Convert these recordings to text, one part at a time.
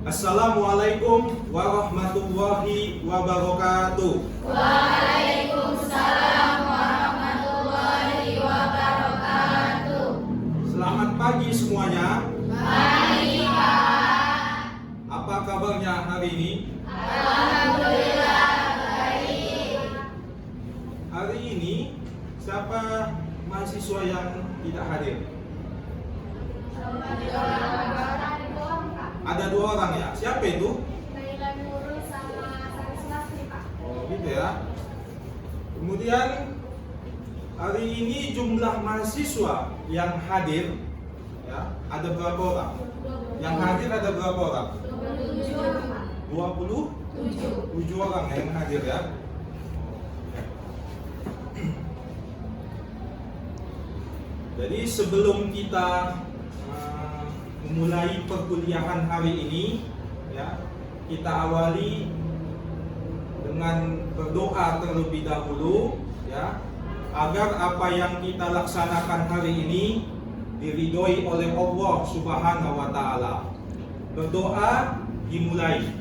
Assalamualaikum warahmatullahi wabarakatuh. Waalaikumsalam warahmatullahi wabarakatuh. Selamat pagi semuanya. Baik, Pak. Apa kabarnya hari ini? Alhamdulillah baik. Hari ini siapa mahasiswa yang tidak hadir? Ada 2 orang ya. Siapa itu? Naila Nurul sama Sarislasmi, Pak. Oh, gitu ya. Kemudian hari ini jumlah mahasiswa yang hadir ya, ada berapa orang? Yang hadir ada berapa orang? 27 orang yang hadir ya. Jadi sebelum kita memulai perkuliahan hari ini ya, kita awali dengan berdoa terlebih dahulu ya, agar apa yang kita laksanakan hari ini diridhoi oleh Allah Subhanahu wa taala. Berdoa dimulai.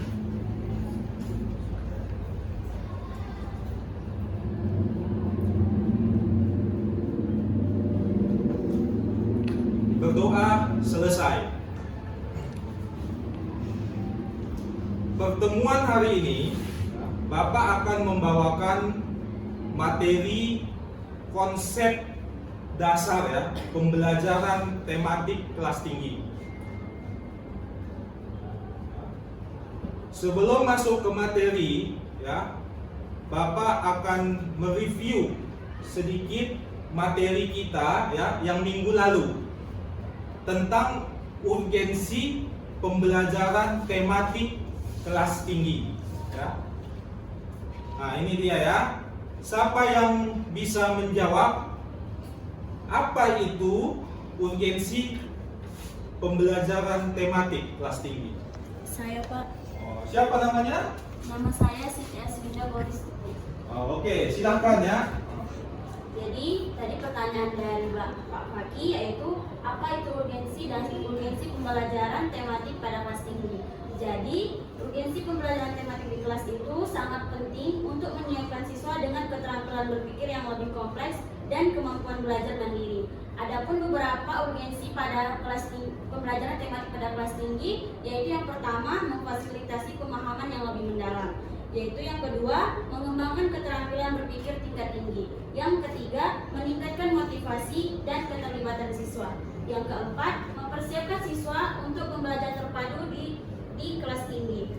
Berdoa selesai. Pertemuan hari ini Bapak akan membawakan materi konsep dasar ya, pembelajaran tematik kelas tinggi. Sebelum masuk ke materi ya, Bapak akan mereview sedikit materi kita ya yang minggu lalu tentang urgensi pembelajaran tematik kelas tinggi ya. Nah, ini dia ya. Siapa yang bisa menjawab apa itu urgensi pembelajaran tematik kelas tinggi? Saya, Pak. Oh, siapa namanya? Nama saya Siti Aswinda Boris. Oke, silakan ya. Jadi, tadi pertanyaan dari Pak Faki yaitu apa itu urgensi dan urgensi pembelajaran tematik pada kelas tinggi. Jadi, urgensi pembelajaran tematik di kelas itu sangat penting untuk menyiapkan siswa dengan keterampilan berpikir yang lebih kompleks dan kemampuan belajar mandiri. Adapun beberapa urgensi pada pembelajaran tematik pada kelas tinggi, yaitu yang pertama memfasilitasi pemahaman yang lebih mendalam, yaitu yang kedua mengembangkan keterampilan berpikir tingkat tinggi, yang ketiga meningkatkan motivasi dan keterlibatan siswa, yang keempat mempersiapkan siswa untuk pembelajaran terpadu di kelas tinggi.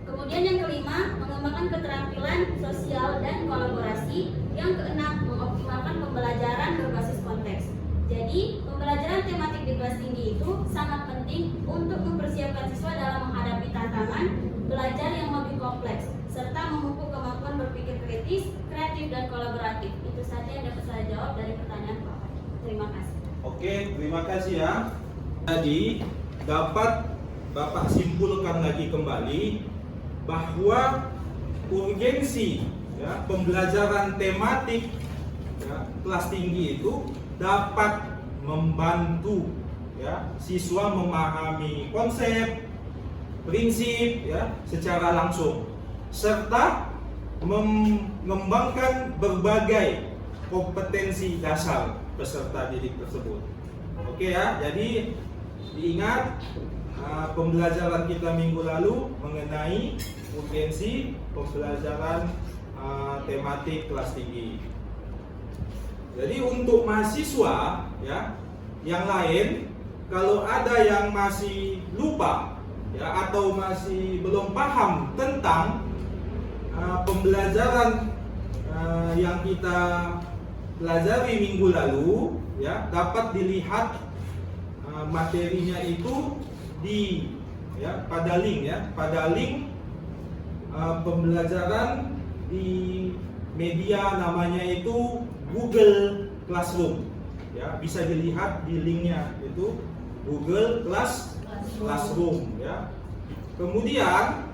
Kemudian yang kelima, mengembangkan keterampilan sosial dan kolaborasi. Yang keenam, mengoptimalkan pembelajaran berbasis konteks. Jadi, pembelajaran tematik di kelas tinggi itu sangat penting untuk mempersiapkan siswa dalam menghadapi tantangan belajar yang lebih kompleks, serta memupuk kemampuan berpikir kritis, kreatif, dan kolaboratif. Itu saja yang dapat saya jawab dari pertanyaan Pak. Terima kasih. Oke, terima kasih ya. Jadi, dapat Bapak simpulkan lagi kembali bahwa urgensi ya, pembelajaran tematik ya, kelas tinggi itu dapat membantu ya, siswa memahami konsep, prinsip ya, secara langsung, serta mengembangkan berbagai kompetensi dasar peserta didik tersebut. Oke ya, jadi diingat pembelajaran kita minggu lalu mengenai urgensi pembelajaran tematik kelas tinggi. Jadi untuk mahasiswa ya yang lain, kalau ada yang masih lupa ya atau masih belum paham tentang pembelajaran yang kita pelajari minggu lalu ya, dapat dilihat materinya itu di ya pada link pembelajaran di media namanya itu Google Classroom ya, bisa dilihat di linknya itu Google Classroom ya. Kemudian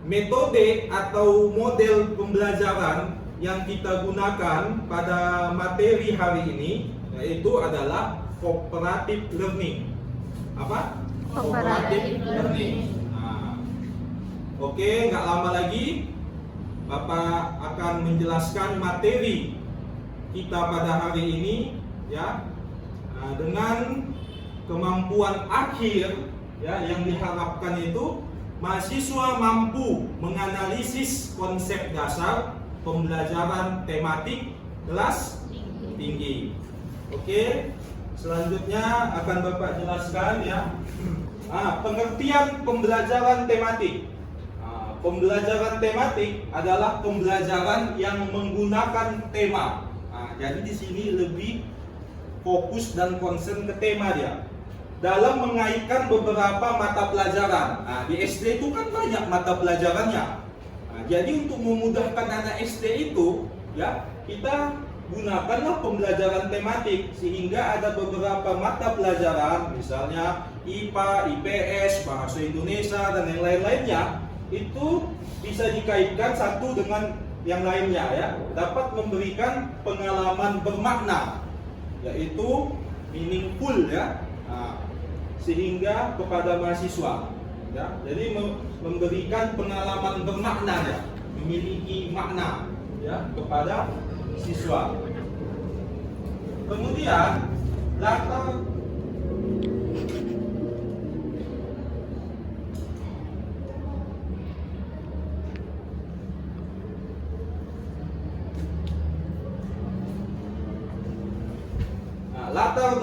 metode atau model pembelajaran yang kita gunakan pada materi hari ini yaitu adalah cooperative learning apa? Cooperative learning. Nah, oke, nggak lama lagi Bapak akan menjelaskan materi kita pada hari ini, ya, dengan kemampuan akhir, ya, yang diharapkan itu mahasiswa mampu menganalisis konsep dasar pembelajaran tematik kelas tinggi. Oke, selanjutnya akan Bapak jelaskan, ya, pengertian pembelajaran tematik. Pembelajaran tematik adalah pembelajaran yang menggunakan tema. Jadi di sini lebih fokus dan concern ke tema dia. Dalam mengaitkan beberapa mata pelajaran. Di SD itu kan banyak mata pelajarannya. Jadi untuk memudahkan anak SD itu, ya, kita gunakanlah pembelajaran tematik sehingga ada beberapa mata pelajaran, misalnya IPA, IPS, bahasa Indonesia dan yang lain-lainnya, itu bisa dikaitkan satu dengan yang lainnya, ya, dapat memberikan pengalaman bermakna, yaitu meaningful, ya, sehingga kepada mahasiswa, ya, jadi memberikan pengalaman bermakna, ya, memiliki makna, ya, kepada siswa. Kemudian latar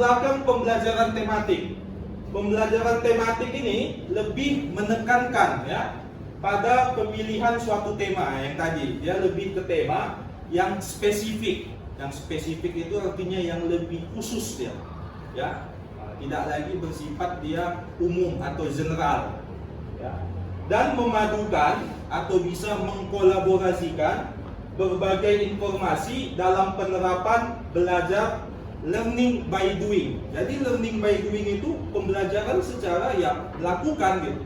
belakang pembelajaran tematik. Pembelajaran tematik ini lebih menekankan, ya, pada pemilihan suatu tema yang tadi. Dia lebih ke tema yang spesifik. Yang spesifik itu artinya yang lebih khusus, ya. Tidak lagi bersifat dia umum atau general, ya. Dan memadukan atau bisa mengkolaborasikan berbagai informasi dalam penerapan belajar learning by doing. Jadi learning by doing itu pembelajaran secara yang dilakukan, gitu,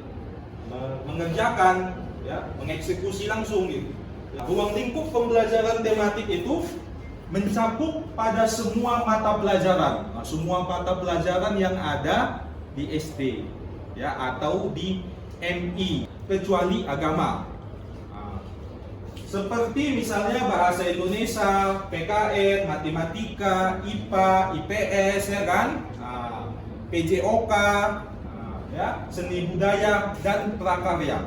mengerjakan, ya, mengeksekusi langsung, gitu. Ruang lingkup pembelajaran tematik itu mencakup pada semua mata pelajaran, semua mata pelajaran yang ada di SD, ya, atau di MI, kecuali agama. Seperti misalnya bahasa Indonesia, PKN, matematika, IPA, IPS, ya kan, PJOK, ya, seni budaya dan prakarya.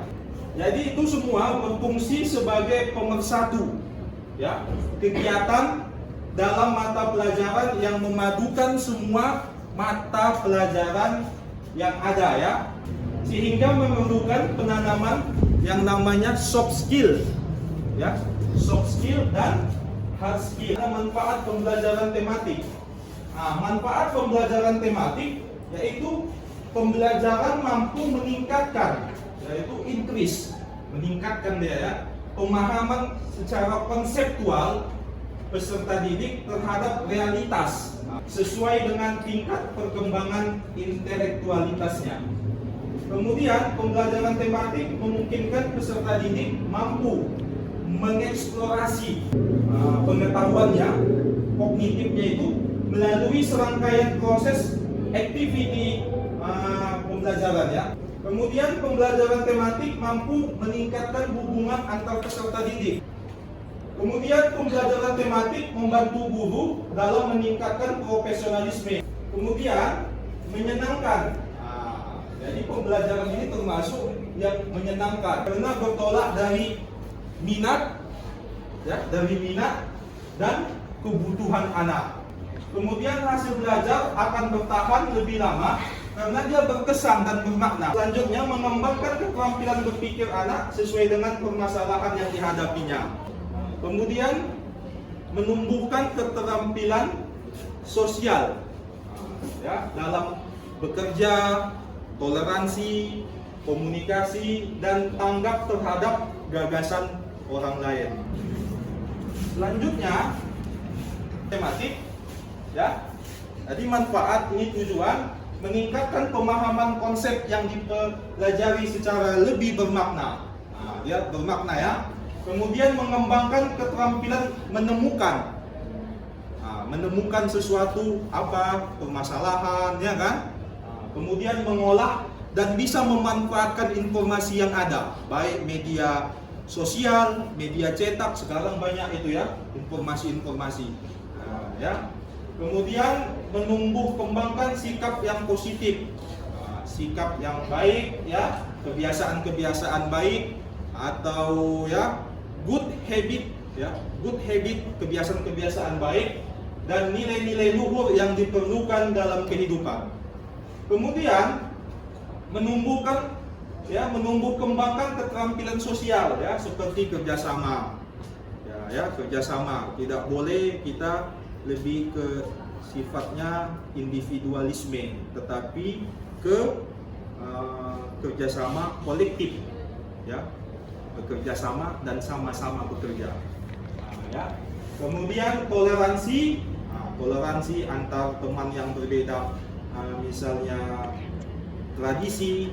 Jadi itu semua berfungsi sebagai pemersatu, ya, kegiatan dalam mata pelajaran yang memadukan semua mata pelajaran yang ada, ya, sehingga memerlukan penanaman yang namanya soft skill, ya, soft skill dan hard skill. Manfaat pembelajaran tematik. Manfaat pembelajaran tematik yaitu pembelajaran mampu meningkatkan, yaitu increase, meningkatkan dia, ya, pemahaman secara konseptual peserta didik terhadap realitas sesuai dengan tingkat perkembangan intelektualitasnya. Kemudian pembelajaran tematik memungkinkan peserta didik mampu mengeksplorasi pengetahuannya, kognitifnya itu melalui serangkaian proses activity pembelajaran, ya. Kemudian pembelajaran tematik mampu meningkatkan hubungan antar peserta didik. Kemudian pembelajaran tematik membantu guru dalam meningkatkan profesionalisme. Kemudian menyenangkan. Jadi pembelajaran ini termasuk yang menyenangkan karena bertolak dari minat, ya, dari minat dan kebutuhan anak. Kemudian hasil belajar akan bertahan lebih lama karena dia berkesan dan bermakna. Selanjutnya mengembangkan keterampilan berpikir anak sesuai dengan permasalahan yang dihadapinya. Kemudian menumbuhkan keterampilan sosial, ya, dalam bekerja, toleransi, komunikasi, dan tanggap terhadap gagasan orang lain. Selanjutnya tematik, ya. Jadi manfaat ini tujuan meningkatkan pemahaman konsep yang dipelajari secara lebih bermakna. Dia bermakna, ya. Kemudian mengembangkan keterampilan menemukan, menemukan sesuatu, apa permasalahan, ya kan? kemudian mengolah dan bisa memanfaatkan informasi yang ada, baik media sosial, media cetak, sekarang banyak itu ya, informasi-informasi. Nah, ya. Kemudian menumbuh kembangkan sikap yang positif, sikap yang baik ya, kebiasaan-kebiasaan baik atau ya good habit ya, good habit, kebiasaan-kebiasaan baik dan nilai-nilai luhur yang diperlukan dalam kehidupan. Kemudian menumbuh kembangkan keterampilan sosial ya, seperti kerjasama ya, kerjasama. Tidak boleh kita lebih ke sifatnya individualisme, tetapi ke kerjasama kolektif ya, bekerjasama dan sama-sama bekerja ya. Kemudian toleransi, toleransi antar teman yang berbeda, misalnya tradisi,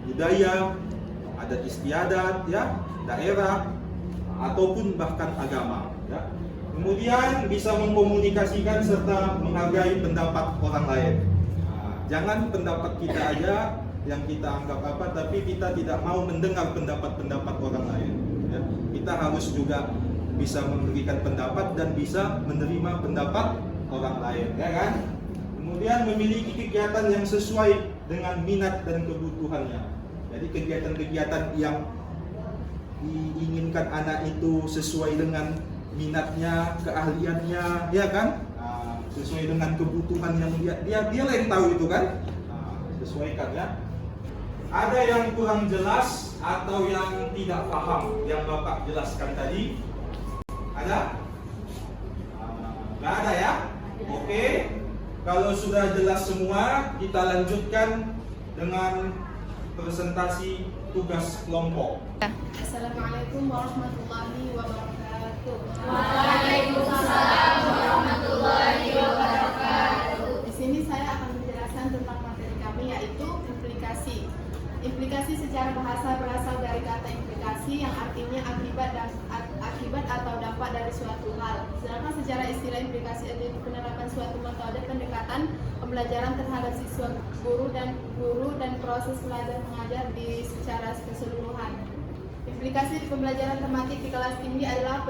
budaya, adat istiadat ya, daerah ataupun bahkan agama ya. Kemudian bisa mengkomunikasikan serta menghargai pendapat orang lain. Jangan pendapat kita aja yang kita anggap apa, tapi kita tidak mau mendengar pendapat-pendapat orang lain ya. Kita harus juga bisa memberikan pendapat dan bisa menerima pendapat orang lain ya kan. Kemudian memiliki kegiatan yang sesuai dengan minat dan kebutuhannya. Jadi kegiatan-kegiatan yang diinginkan anak itu sesuai dengan minatnya, keahliannya, ya kan? Sesuai dengan kebutuhan yang dia yang tahu itu kan? Sesuaikan ya. Ada yang kurang jelas atau yang tidak paham yang Bapak jelaskan tadi? Ada? Nggak ada ya? Oke. Kalau sudah jelas semua, kita lanjutkan dengan presentasi tugas kelompok. Assalamualaikum warahmatullahi wabarakatuh. Waalaikumsalam warahmatullahi wabarakatuh. Di sini saya akan menjelaskan tentang materi kami, yaitu implikasi. Implikasi secara bahasa berasal dari kata implikasi yang artinya akibat atau dampak dari suatu hal. Sedangkan secara istilah implikasi adalah penerapan suatu metode pendekatan pembelajaran terhadap siswa, guru dan proses belajar mengajar di secara keseluruhan. Implikasi di pembelajaran tematik di kelas tinggi adalah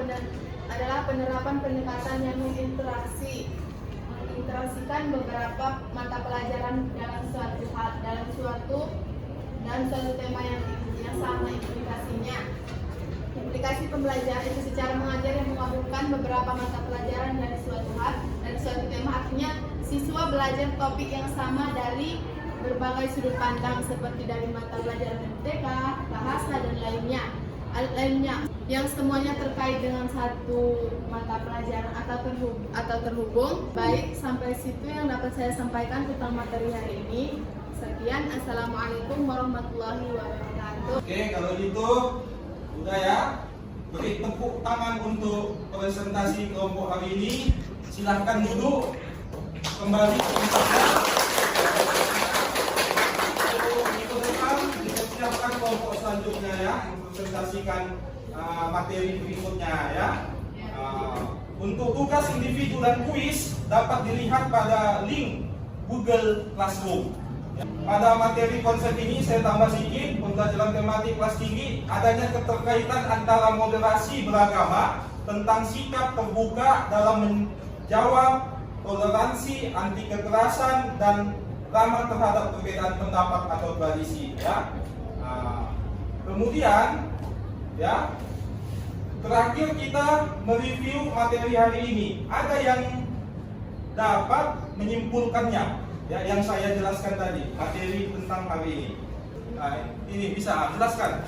penerapan pendekatan yang menginteraksikan beberapa mata pelajaran dalam suatu tema yang sama implikasinya. Implikasi pembelajaran itu secara mengajar yang menggabungkan beberapa mata pelajaran dari suatu tema, artinya siswa belajar topik yang sama dari berbagai sudut pandang seperti dari mata pelajaran MTK, bahasa dan lainnya yang semuanya terkait dengan satu mata pelajaran atau terhubung. Baik, sampai situ yang dapat saya sampaikan tentang materi hari ini. Sekian, assalamualaikum warahmatullahi wabarakatuh. Oke, kalau gitu udah ya. Beri tepuk tangan untuk presentasi kelompok hari ini. Silahkan duduk kembali ke tempatnya. Minggu depan dipersiapkan kelompok selanjutnya ya, mempresentasikan materi berikutnya ya. Untuk tugas individu dan kuis dapat dilihat pada link Google Classroom. Pada materi konsep ini saya tambah sedikit, pembelajaran tematik kelas tinggi, adanya keterkaitan antara moderasi beragama tentang sikap terbuka dalam menjawab, toleransi, anti kekerasan, dan ramah terhadap perbedaan pendapat atau tradisi ya. Kemudian ya, terakhir kita mereview materi hari ini. Ada yang dapat menyimpulkannya ya, yang saya jelaskan tadi, materi tentang hari ini. Ini bisa jelaskan.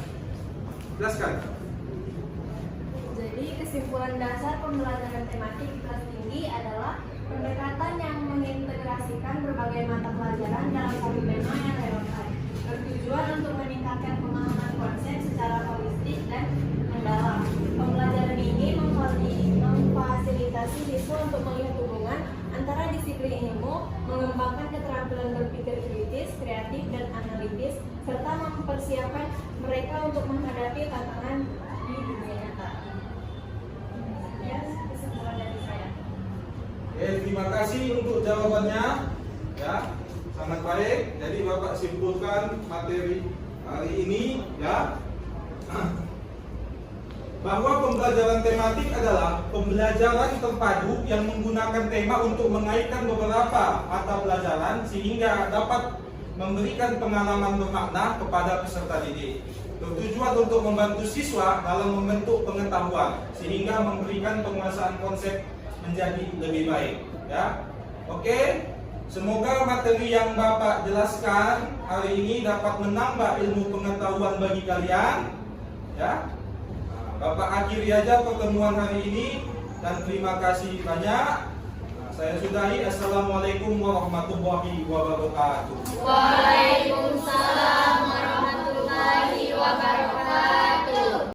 Jadi kesimpulan dasar pembelajaran tematik kelas tinggi adalah pendekatan yang mengintegrasikan berbagai mata pelajaran dalam satu tema yang relevan, bertujuan untuk meningkatkan pemahaman konsep secara holistik dan mendalam. Pembelajaran ini memfasilitasi siswa untuk melihat hubungan antara disiplin ilmu, mengembangkan keterampilan berpikir kritis, kreatif, dan analitis, serta mempersiapkan mereka untuk menghadapi tantangan di dunia nyata. Ya, kesimpulan dari saya. Terima kasih untuk jawabannya. Ya, Sangat baik. Jadi Bapak simpulkan materi hari ini ya, bahwa pembelajaran tematik adalah pembelajaran terpadu yang menggunakan tema untuk mengaitkan beberapa mata pelajaran sehingga dapat memberikan pengalaman bermakna kepada peserta didik. Bertujuan untuk membantu siswa dalam membentuk pengetahuan sehingga memberikan penguasaan konsep menjadi lebih baik. Ya, oke. Semoga materi yang Bapak jelaskan hari ini dapat menambah ilmu pengetahuan bagi kalian. Ya, Bapak akhiri aja pertemuan hari ini dan terima kasih banyak. Saya sudahi. Assalamualaikum warahmatullahi wabarakatuh. Waalaikumsalam warahmatullahi wabarakatuh.